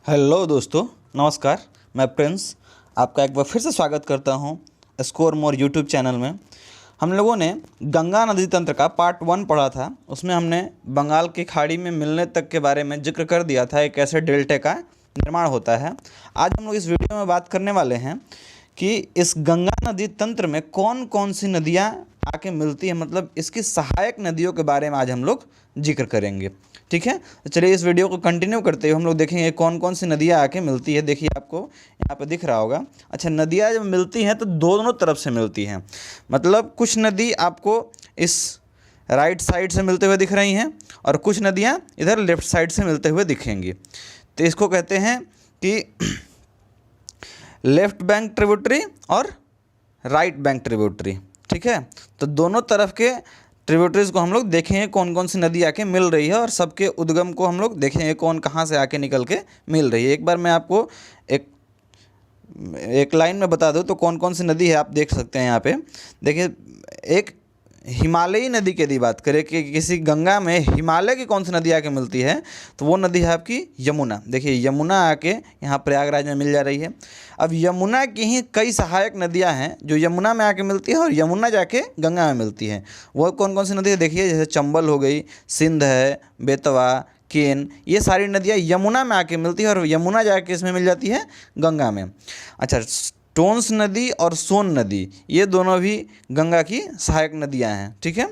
Hello दोस्तों, नमस्कार। मैं प्रिंस आपका एक बार फिर से स्वागत करता हूं स्कोर मोर यूट्यूब चैनल में। हम लोगों ने गंगा नदी तंत्र का पार्ट 1 पढ़ा था। उसमें हमने बंगाल की खाड़ी में मिलने तक के बारे में जिक्र कर दिया था, एक ऐसे डेल्टे का निर्माण होता है। आज हम लोग इस वीडियो में बात करने वाले हैं कि इस गंगा नदी तंत्र में कौन कौन सी नदियाँ आके मिलती हैं, मतलब इसकी सहायक नदियों के बारे में आज हम लोग जिक्र करेंगे। ठीक है, तो चलिए इस वीडियो को कंटिन्यू करते हुए हम लोग देखेंगे कौन कौन सी नदियाँ आके मिलती है। देखिए आपको यहाँ पे दिख रहा होगा। अच्छा, नदियाँ जब मिलती हैं तो दोनों तरफ से मिलती हैं, मतलब कुछ नदी आपको इस राइट साइड से मिलते हुए दिख रही हैं और कुछ नदियाँ इधर लेफ्ट साइड से मिलते हुए दिखेंगी। तो इसको कहते हैं कि लेफ्ट बैंक ट्रिब्यूटरी और राइट बैंक ट्रिब्यूटरी। ठीक है, तो दोनों तरफ के ट्रिब्यूटरीज को हम लोग देखेंगे कौन कौन सी नदी आके मिल रही है और सबके उद्गम को हम लोग देखेंगे कौन कहाँ से आके निकल के मिल रही है। एक बार मैं आपको एक लाइन में बता दूं तो कौन कौन सी नदी है आप देख सकते हैं यहाँ पे। देखिए, एक हिमालयी नदी की यदि बात करें कि किसी गंगा में हिमालय की कौन सी नदी आके मिलती है तो वो नदी है आपकी यमुना। देखिए यमुना आके यहाँ प्रयागराज में मिल जा रही है। अब यमुना की ही कई सहायक नदियाँ हैं जो यमुना में आके मिलती है और यमुना जाके गंगा में मिलती है। वो कौन कौन सी नदी है देखिए, जैसे चंबल हो गई, सिंध है, बेतवा, केन, ये सारी नदियाँ यमुना में आके मिलती है और यमुना जाके इसमें मिल जाती है गंगा में। अच्छा, टोंस नदी और सोन नदी ये दोनों भी गंगा की सहायक नदियां हैं। ठीक है,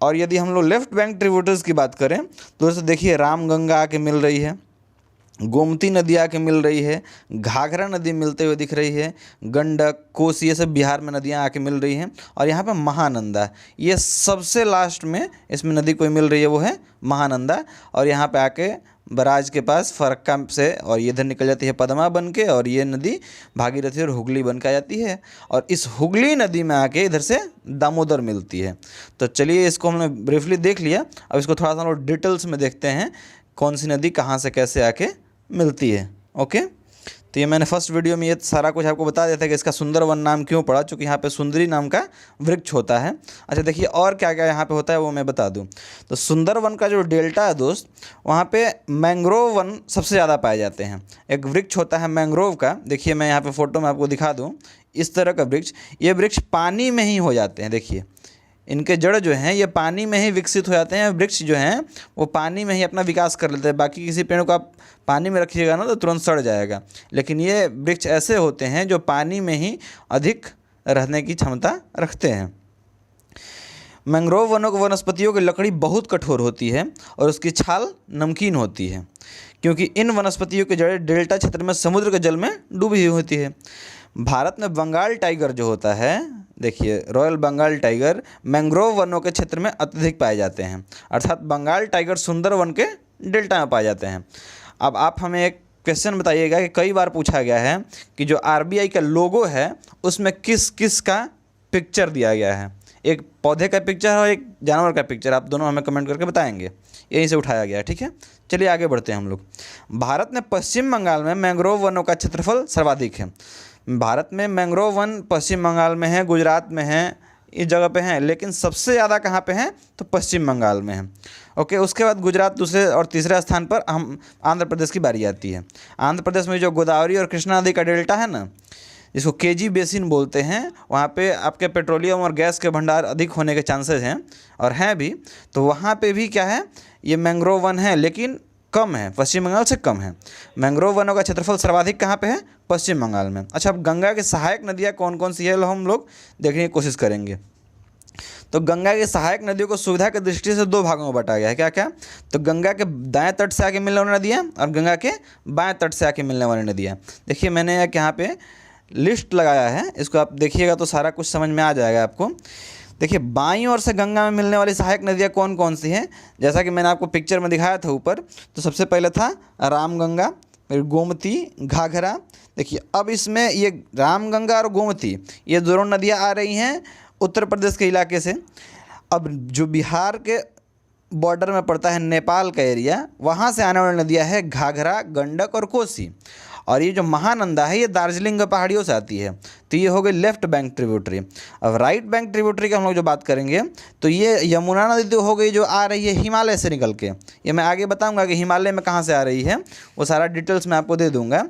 और यदि हम लोग लेफ्ट बैंक ट्रिब्यूटरीज की बात करें तो जैसे देखिए राम गंगा आके मिल रही है, गोमती नदी आके मिल रही है, घाघरा नदी मिलते हुए दिख रही है, गंडक, कोसी, ये सब बिहार में नदियां आके मिल रही हैं। और यहाँ पे महानंदा, ये सबसे लास्ट में इसमें नदी कोई मिल रही है, वो है महानंदा। और यहाँ पे आके बराज के पास फरक्का से और ये इधर निकल जाती है पद्मा बन के, और ये नदी भागीरथी और हुगली बन के आ जाती है और इस हुगली नदी में आके इधर से दामोदर मिलती है। तो चलिए इसको हमने ब्रीफली देख लिया, अब इसको थोड़ा सा हम लोग डिटेल्स में देखते हैं कौन सी नदी कहाँ से कैसे आके मिलती है। ओके, तो ये मैंने फर्स्ट वीडियो में ये सारा कुछ आपको बता दिया था कि इसका सुंदरवन नाम क्यों पड़ा, क्योंकि यहाँ पे सुंदरी नाम का वृक्ष होता है। अच्छा देखिए और क्या क्या यहाँ पे होता है वो मैं बता दूँ। तो सुंदरवन का जो डेल्टा है दोस्त, वहाँ पे मैंग्रोव वन सबसे ज़्यादा पाए जाते हैं। एक वृक्ष होता है मैंग्रोव का, देखिए मैं यहाँ पर फ़ोटो में आपको दिखा दूँ, इस तरह का वृक्ष, ये वृक्ष पानी में ही हो जाते हैं। देखिए इनके जड़ जो हैं ये पानी में ही विकसित हो जाते हैं। वृक्ष जो हैं वो पानी में ही अपना विकास कर लेते हैं। बाकी किसी पेड़ को आप पानी में रखिएगा ना तो तुरंत सड़ जाएगा, लेकिन ये वृक्ष ऐसे होते हैं जो पानी में ही अधिक रहने की क्षमता रखते हैं। मैंग्रोव वनों की वनस्पतियों की लकड़ी बहुत कठोर होती है और उसकी छाल नमकीन होती है, क्योंकि इन वनस्पतियों की जड़ें डेल्टा क्षेत्र में समुद्र के जल में डूबी हुई होती है। भारत में बंगाल टाइगर जो होता है, देखिए रॉयल बंगाल टाइगर मैंग्रोव वनों के क्षेत्र में अत्यधिक पाए जाते हैं, अर्थात बंगाल टाइगर सुंदरवन के डेल्टा में पाए जाते हैं। अब आप हमें एक क्वेश्चन बताइएगा कि कई बार पूछा गया है कि जो आरबीआई का लोगो है उसमें किस किस का पिक्चर दिया गया है, एक पौधे का पिक्चर और एक जानवर का पिक्चर, आप दोनों हमें कमेंट करके बताएंगे, यहीं से उठाया गया है। ठीक है, चलिए आगे बढ़ते हैं हम लोग। भारत में पश्चिम बंगाल में मैंग्रोव वनों का क्षेत्रफल सर्वाधिक है। भारत में मैंग्रोव वन पश्चिम बंगाल में है, गुजरात में है, इस जगह पे हैं, लेकिन सबसे ज़्यादा कहाँ पे हैं तो पश्चिम बंगाल में है। ओके, उसके बाद गुजरात दूसरे और तीसरे स्थान पर हम आंध्र प्रदेश की बारी आती है। आंध्र प्रदेश में जो गोदावरी और कृष्णा नदी का डेल्टा है ना, जिसको केजी बेसिन बोलते हैं, वहाँ पे आपके पेट्रोलियम और गैस के भंडार अधिक होने के चांसेस हैं और हैं भी। तो वहाँ पे भी क्या है, ये मैंग्रोव वन है लेकिन कम है, पश्चिम बंगाल से कम है। मैंग्रोव वनों का क्षेत्रफल सर्वाधिक कहाँ पे है, पश्चिम बंगाल में। अच्छा, अब गंगा की सहायक नदियाँ कौन कौन सी है हम लोग देखने की कोशिश करेंगे। तो गंगा की सहायक नदियों को सुविधा की दृष्टि से दो भागों में बांटा गया है। क्या क्या, तो गंगा के दाएं तट से आके मिलने वाली नदियाँ और गंगा के बाएं तट से आके मिलने वाली नदियाँ। देखिए मैंने एक यहाँ पे लिस्ट लगाया है, इसको आप देखिएगा तो सारा कुछ समझ में आ जाएगा आपको। देखिए बाईं ओर से गंगा में मिलने वाली सहायक नदियाँ कौन कौन सी हैं, जैसा कि मैंने आपको पिक्चर में दिखाया था ऊपर। तो सबसे पहले था रामगंगा, फिर गोमती, घाघरा। देखिए अब इसमें ये रामगंगा और गोमती ये दोनों नदियाँ आ रही हैं उत्तर प्रदेश के इलाके से। अब जो बिहार के बॉर्डर में पड़ता है नेपाल का एरिया, वहाँ से आने वाली नदियाँ है घाघरा, गंडक और कोसी। और ये जो महानंदा है ये दार्जिलिंग के पहाड़ियों से आती है। तो ये हो गई लेफ्ट बैंक ट्रिब्यूटरी। अब राइट बैंक ट्रिब्यूटरी की हम लोग जो बात करेंगे तो ये यमुना नदी तो हो गई जो आ रही है हिमालय से निकल के। ये मैं आगे बताऊंगा कि हिमालय में कहाँ से आ रही है, वो सारा डिटेल्स मैं आपको दे दूंगा।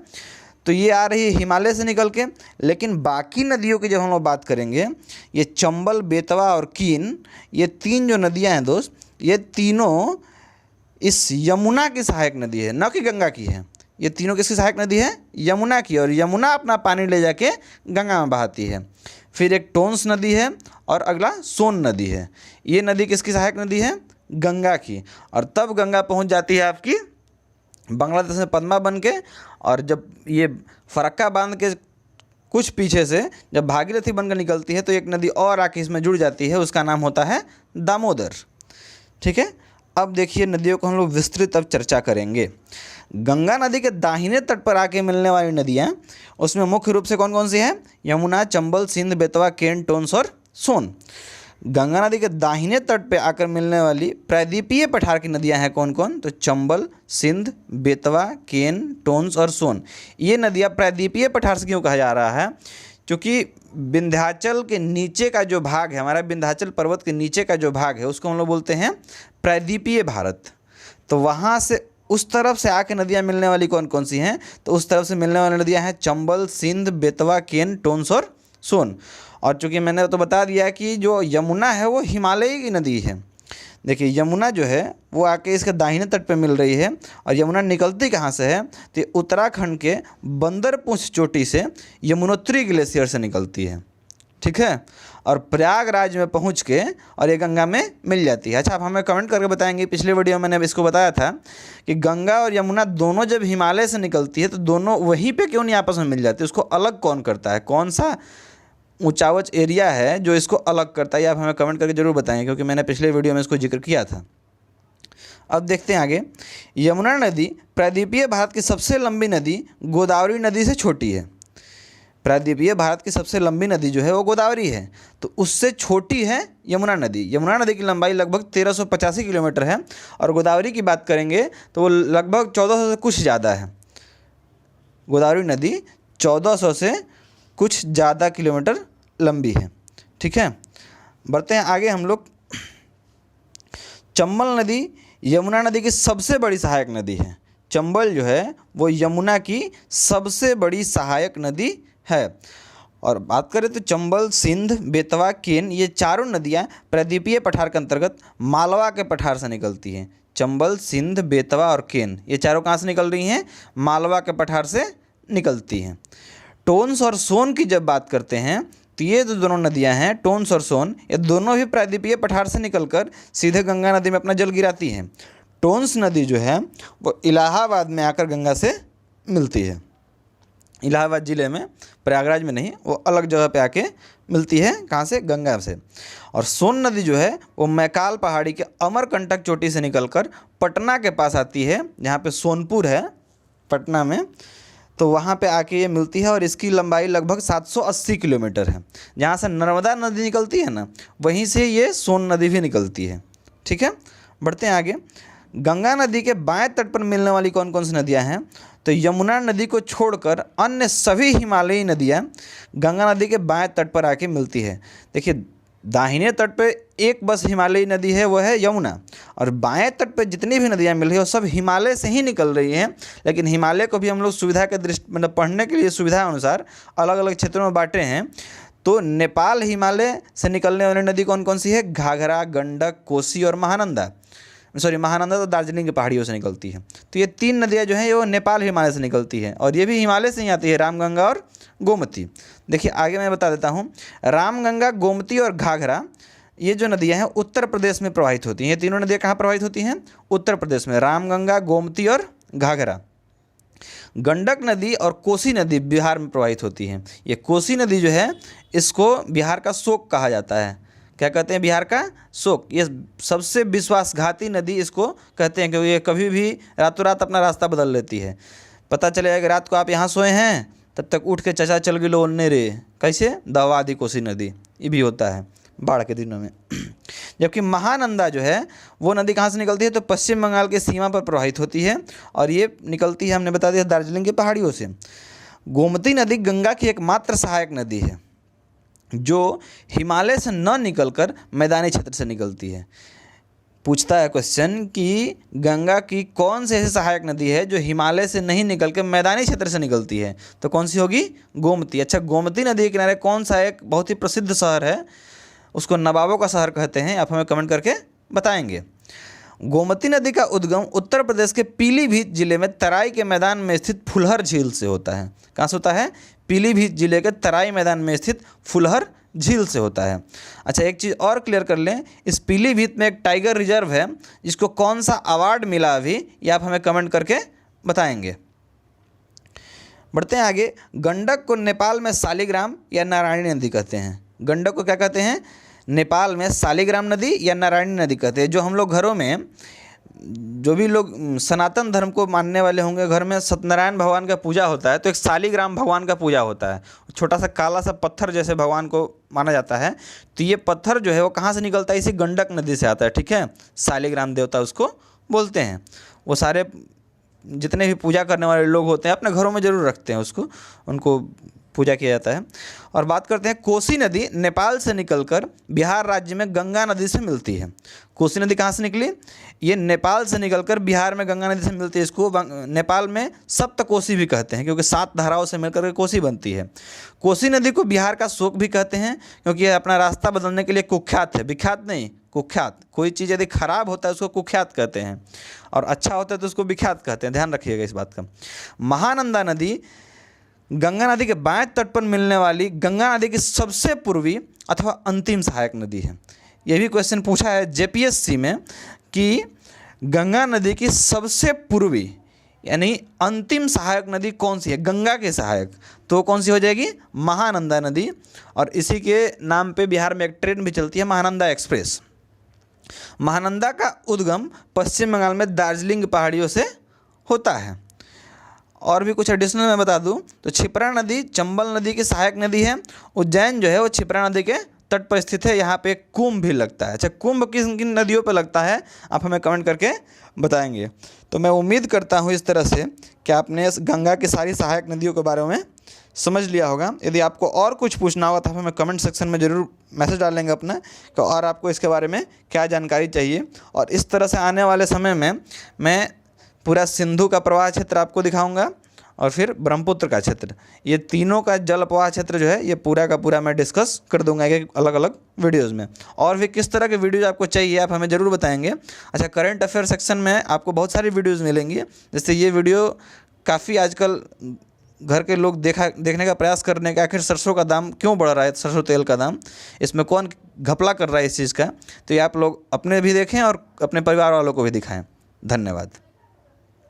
तो ये आ रही है हिमालय से निकल के। लेकिन बाकी नदियों की जब हम लोग बात करेंगे, ये चंबल, बेतवा और कीन, ये 3 जो नदियाँ हैं दोस्त, ये तीनों इस यमुना की सहायक नदी है, न कि गंगा की है। ये तीनों किसकी सहायक नदी है? यमुना की। और यमुना अपना पानी ले जाके गंगा में बहाती है। फिर एक टोंस नदी है और अगला सोन नदी है। ये नदी किसकी सहायक नदी है? गंगा की। और तब गंगा पहुंच जाती है आपकी बांग्लादेश में पद्मा बन के। और जब ये फरक्का बांध के कुछ पीछे से जब भागीरथी बनकर निकलती है तो एक नदी और आके इसमें जुड़ जाती है, उसका नाम होता है दामोदर। ठीक है, अब देखिए नदियों को हम लोग विस्तृत अब चर्चा करेंगे। गंगा नदी के दाहिने तट पर आके मिलने वाली नदियाँ, उसमें मुख्य रूप से कौन कौन सी हैं? यमुना, चंबल, सिंध, बेतवा, केन, टोंस और सोन। गंगा नदी के दाहिने तट पे आकर मिलने वाली प्रायद्वीपीय पठार की नदियां हैं कौन कौन? तो चंबल, सिंध, बेतवा, केन, टोंस और सोन। ये नदियां प्रायद्वीपीय पठार से क्यों कहा जा रहा है? क्योंकि विंध्याचल के नीचे का जो भाग है, हमारा विंध्याचल पर्वत के नीचे का जो भाग है, उसको हम लोग बोलते हैं प्रायद्वीपीय भारत। तो वहाँ से उस तरफ से आके नदियाँ मिलने वाली कौन कौन सी हैं? तो उस तरफ से मिलने वाली नदियाँ हैं चंबल, सिंध, बेतवा, केन, टोंस और सोन। और चूँकि मैंने तो बता दिया कि जो यमुना है वो हिमालय की नदी है। देखिए यमुना जो है वो आके इसके दाहिने तट पे मिल रही है। और यमुना निकलती कहाँ से है? तो उत्तराखंड के बंदरपूंछ चोटी से यमुनोत्री ग्लेशियर से निकलती है। ठीक है, और प्रयागराज में पहुँच के और ये गंगा में मिल जाती है। अच्छा, आप हमें कमेंट करके बताएंगे, पिछले वीडियो में मैंने इसको बताया था कि गंगा और यमुना दोनों जब हिमालय से निकलती है तो दोनों वहीं पे क्यों नहीं आपस में मिल जाती? उसको अलग कौन करता है? कौन सा ऊंचावच एरिया है जो इसको अलग करता है? आप हमें कमेंट करके ज़रूर बताएंगे, क्योंकि मैंने पिछले वीडियो में इसको जिक्र किया था। अब देखते हैं आगे। यमुना नदी प्रायद्वीपीय भारत की सबसे लंबी नदी गोदावरी नदी से छोटी है। प्रायद्वीपीय भारत की सबसे लंबी नदी जो है वो गोदावरी है, तो उससे छोटी है यमुना नदी। यमुना नदी की लंबाई लगभग 1385 किलोमीटर है और गोदावरी की बात करेंगे तो वो लगभग 1400 से कुछ ज़्यादा है। गोदावरी नदी 1400 से कुछ ज़्यादा किलोमीटर लंबी है। ठीक है, बढ़ते हैं आगे हम लोग। चंबल नदी यमुना नदी की सबसे बड़ी सहायक नदी है। चंबल जो है वो यमुना की सबसे बड़ी सहायक नदी है। और बात करें तो चंबल, सिंध, बेतवा, केन, ये चारों नदियाँ प्रायद्वीपीय पठार के अंतर्गत मालवा के पठार से निकलती हैं। चंबल, सिंध, बेतवा और केन ये चारों कहाँ से निकल रही हैं? मालवा के पठार से निकलती हैं। टोंस और सोन की जब बात करते हैं तो ये जो दोनों नदियां हैं टोंस और सोन, ये दोनों भी प्रायद्वीपीय पठार से निकलकर सीधे गंगा नदी में अपना जल गिराती हैं। टोंस नदी जो है वो इलाहाबाद में आकर गंगा से मिलती है। इलाहाबाद ज़िले में, प्रयागराज में नहीं, वो अलग जगह पे आके मिलती है। कहाँ से? गंगा से। और सोन नदी जो है वो मैकाल पहाड़ी के अमरकंटक चोटी से निकलकर पटना के पास आती है, जहाँ पे सोनपुर है पटना में, तो वहाँ पे आके ये मिलती है। और इसकी लंबाई लगभग 780 किलोमीटर है। जहाँ से नर्मदा नदी निकलती है ना, वहीं से ये सोन नदी भी निकलती है। ठीक है, बढ़ते हैं आगे। गंगा नदी के बाएं तट पर मिलने वाली कौन कौन सी नदियाँ हैं? तो यमुना नदी को छोड़कर अन्य सभी हिमालयी नदियाँ गंगा नदी के बाएं तट पर आके मिलती है। देखिए दाहिने तट पे एक बस हिमालयी नदी है, वो है यमुना। और बाएं तट पे जितनी भी नदियाँ मिल रही है वो सब हिमालय से ही निकल रही हैं। लेकिन हिमालय को भी हम लोग सुविधा के दृष्टि मतलब पढ़ने के लिए सुविधा अनुसार अलग अलग क्षेत्रों में बांटे हैं। तो नेपाल हिमालय से निकलने वाली नदी कौन कौन सी है? घाघरा, गंडक, कोसी और महानंदा। महानंदा तो दार्जिलिंग की पहाड़ियों से निकलती है। तो ये 3 नदियाँ जो हैं वो नेपाल हिमालय से निकलती है और ये भी हिमालय से ही आती है, रामगंगा और गोमती। देखिए आगे मैं बता देता हूँ। रामगंगा, गोमती और घाघरा ये जो नदियाँ हैं उत्तर प्रदेश में प्रवाहित होती हैं। ये तीनों नदियाँ कहाँ प्रवाहित होती हैं? उत्तर प्रदेश में। रामगंगा, गोमती और घाघरा। गंडक नदी और कोसी नदी बिहार में प्रवाहित होती हैं। ये कोसी नदी जो है इसको बिहार का शोक कहा जाता है। क्या कहते हैं? बिहार का शोक। ये सबसे विश्वासघाती नदी इसको कहते हैं, क्योंकि ये कभी भी रातों रात अपना रास्ता बदल लेती है। पता चलेगा कि रात को आप यहाँ सोए हैं, तब तक उठ के चचा चल गिलो ओन्ने रे, कैसे? दवा दी कोसी नदी, ये भी होता है। बाढ़ के दिनों में। जबकि महानंदा जो है वो नदी कहाँ से निकलती है, तो पश्चिम बंगाल की सीमा पर प्रवाहित होती है और ये निकलती है, हमने बता दिया, दार्जिलिंग की पहाड़ियों से। गोमती नदी गंगा की एकमात्र सहायक नदी है जो हिमालय से न निकलकर मैदानी क्षेत्र से निकलती है। पूछता है क्वेश्चन कि गंगा की कौन सी ऐसी सहायक नदी है जो हिमालय से नहीं निकल के मैदानी क्षेत्र से निकलती है, तो कौन सी होगी, गोमती। अच्छा, गोमती नदी के किनारे कौन सा एक बहुत ही प्रसिद्ध शहर है, उसको नवाबों का शहर कहते हैं, आप हमें कमेंट करके बताएंगे। गोमती नदी का उद्गम उत्तर प्रदेश के पीलीभीत जिले में तराई के मैदान में स्थित फुलहर झील से होता है। कहाँ से होता है, पीलीभीत जिले के तराई मैदान में स्थित फुलहर झील से होता है। अच्छा, एक चीज़ और क्लियर कर लें, इस पीलीभीत में एक टाइगर रिजर्व है जिसको कौन सा अवार्ड मिला अभी, ये आप हमें कमेंट करके बताएंगे। बढ़ते हैं आगे। गंडक को नेपाल में शालिग्राम या नारायणी नदी कहते हैं। गंडक को क्या कहते हैं, नेपाल में शालिग्राम नदी या नारायणी नदी कहते हैं। जो हम लोग घरों में, जो भी लोग सनातन धर्म को मानने वाले होंगे, घर में सत्यनारायण भगवान का पूजा होता है तो एक शालिग्राम भगवान का पूजा होता है। छोटा सा काला सा पत्थर जैसे भगवान को माना जाता है। तो ये पत्थर जो है वो कहाँ से निकलता है, इसी गंडक नदी से आता है। ठीक है, शालिग्राम देवता उसको बोलते हैं। वो सारे जितने भी पूजा करने वाले लोग होते हैं अपने घरों में ज़रूर रखते हैं उसको, उनको पूजा किया जाता है। और बात करते हैं, कोसी नदी नेपाल से निकलकर बिहार राज्य में गंगा नदी से मिलती है। कोसी नदी कहाँ से निकली, ये नेपाल से निकलकर बिहार में गंगा नदी से मिलती है। इसको नेपाल में सप्तकोसी भी कहते हैं क्योंकि 7 धाराओं से मिलकर के कोसी बनती है। कोसी नदी को बिहार का शोक भी कहते हैं क्योंकि यह अपना रास्ता बदलने के लिए कुख्यात है, विख्यात नहीं, कुख्यात। कोई चीज़ यदि खराब होता है उसको कुख्यात कहते हैं और अच्छा होता है तो उसको विख्यात कहते हैं, ध्यान रखिएगा इस बात का। महानंदा नदी गंगा नदी के बाएं तट पर मिलने वाली गंगा नदी की सबसे पूर्वी अथवा अंतिम सहायक नदी है। यह भी क्वेश्चन पूछा है जेपीएससी में कि गंगा नदी की सबसे पूर्वी यानी अंतिम सहायक नदी कौन सी है, गंगा के सहायक, तो कौन सी हो जाएगी, महानंदा नदी। और इसी के नाम पे बिहार में एक ट्रेन भी चलती है, महानंदा एक्सप्रेस। महानंदा का उद्गम पश्चिम बंगाल में दार्जिलिंग पहाड़ियों से होता है। और भी कुछ एडिशनल मैं बता दूं तो क्षिप्रा नदी चंबल नदी की सहायक नदी है। उज्जैन जो है वो क्षिप्रा नदी के तट पर स्थित है। यहाँ पे कुंभ भी लगता है। अच्छा, कुंभ किन किन नदियों पर लगता है आप हमें कमेंट करके बताएंगे। तो मैं उम्मीद करता हूँ इस तरह से कि आपने इस गंगा की सारी सहायक नदियों के बारे में समझ लिया होगा। यदि आपको और कुछ पूछना होगा तो आप हमें कमेंट सेक्शन में ज़रूर मैसेज डालेंगे अपना कि और आपको इसके बारे में क्या जानकारी चाहिए। और इस तरह से आने वाले समय में मैं पूरा सिंधु का प्रवाह क्षेत्र आपको दिखाऊंगा और फिर ब्रह्मपुत्र का क्षेत्र, ये तीनों का जल प्रवाह क्षेत्र जो है ये पूरा का पूरा मैं डिस्कस कर दूंगा एक अलग अलग वीडियोज़ में। और भी किस तरह के वीडियोज़ आपको चाहिए आप हमें ज़रूर बताएंगे। अच्छा, करंट अफेयर सेक्शन में आपको बहुत सारी वीडियोज़ मिलेंगी। जैसे ये वीडियो काफ़ी आजकल घर के लोग देखने का प्रयास करने का, आखिर सरसों का दाम क्यों बढ़ रहा है, सरसों तेल का दाम, इसमें कौन घपला कर रहा है इस चीज़ का, तो ये आप लोग अपने भी देखें और अपने परिवार वालों को भी दिखाएँ। धन्यवाद।